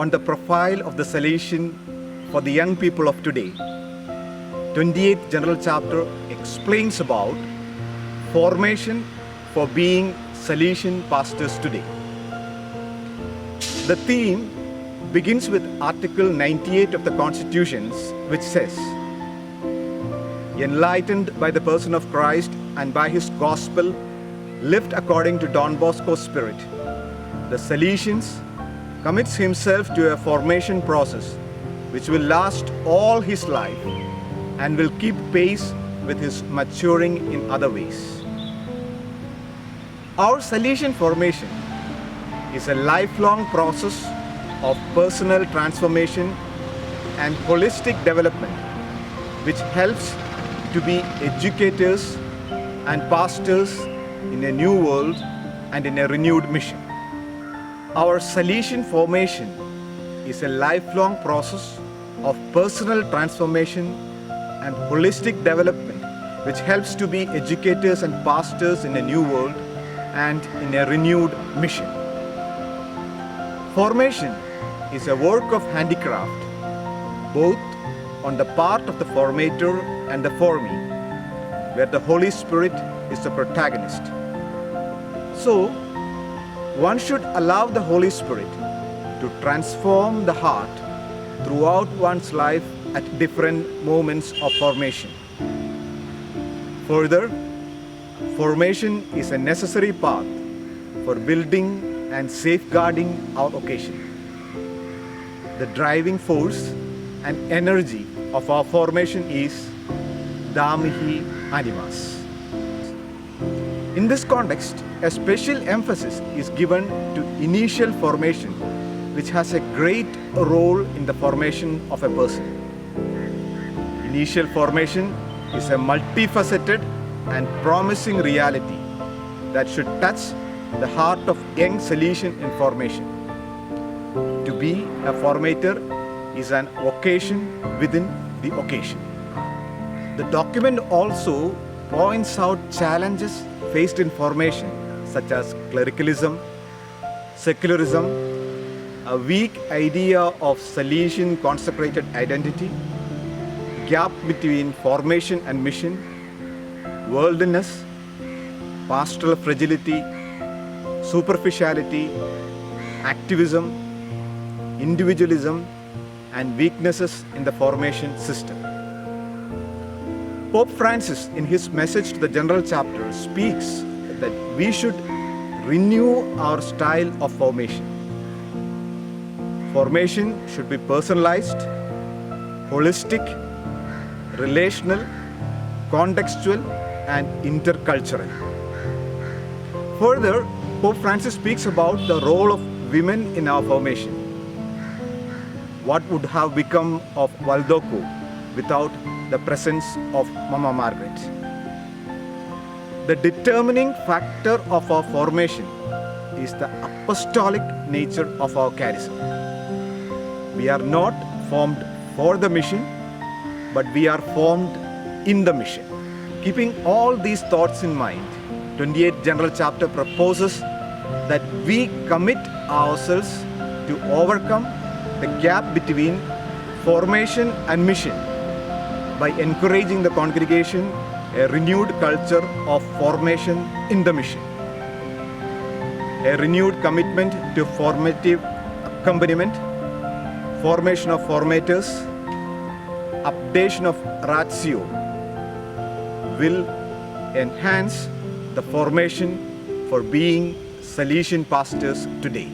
on the profile of the Salesian for the young people of today. 28th General Chapter explains about formation for being Salesian pastors today. The theme begins with Article 98 of the Constitution, which says, enlightened by the person of Christ and by his gospel, lived according to Don Bosco's spirit, the Salesians commits himself to a formation process which will last all his life and will keep pace with his maturing in other ways. Our Salesian formation is a lifelong process of personal transformation and holistic development which helps to be educators and pastors in a new world and in a renewed mission. Our Salesian formation is a lifelong process of personal transformation and holistic development which helps to be educators and pastors in a new world and in a renewed mission. Formation is a work of handicraft, both on the part of the formator and the formee, where the Holy Spirit is the protagonist. So, one should allow the Holy Spirit to transform the heart throughout one's life at different moments of formation. Further, formation is a necessary path for building and safeguarding our vocation. The driving force and energy of our formation is Damihi Animas. In this context, a special emphasis is given to initial formation, which has a great role in the formation of a person. Initial formation is a multifaceted and promising reality that should touch the heart of young Salesian in formation. To be a formator is an vocation within the occasion. The document also points out challenges faced in formation, such as clericalism, secularism, a weak idea of Salesian consecrated identity, gap between formation and mission, worldliness, pastoral fragility, superficiality, activism, individualism, and weaknesses in the formation system. Pope Francis, in his message to the General Chapter, speaks that we should renew our style of formation. Formation should be personalized, holistic, relational, contextual, and intercultural. Further, Pope Francis speaks about the role of women in our formation. What would have become of Valdoco without the presence of Mama Margaret? The determining factor of our formation is the apostolic nature of our charism. We are not formed for the mission, but we are formed in the mission. Keeping all these thoughts in mind, 28th General Chapter proposes that we commit ourselves to overcome the gap between formation and mission by encouraging the congregation a renewed culture of formation in the mission, a renewed commitment to formative accompaniment, formation of formators, updation of ratio will enhance the formation for being Salesian pastors today.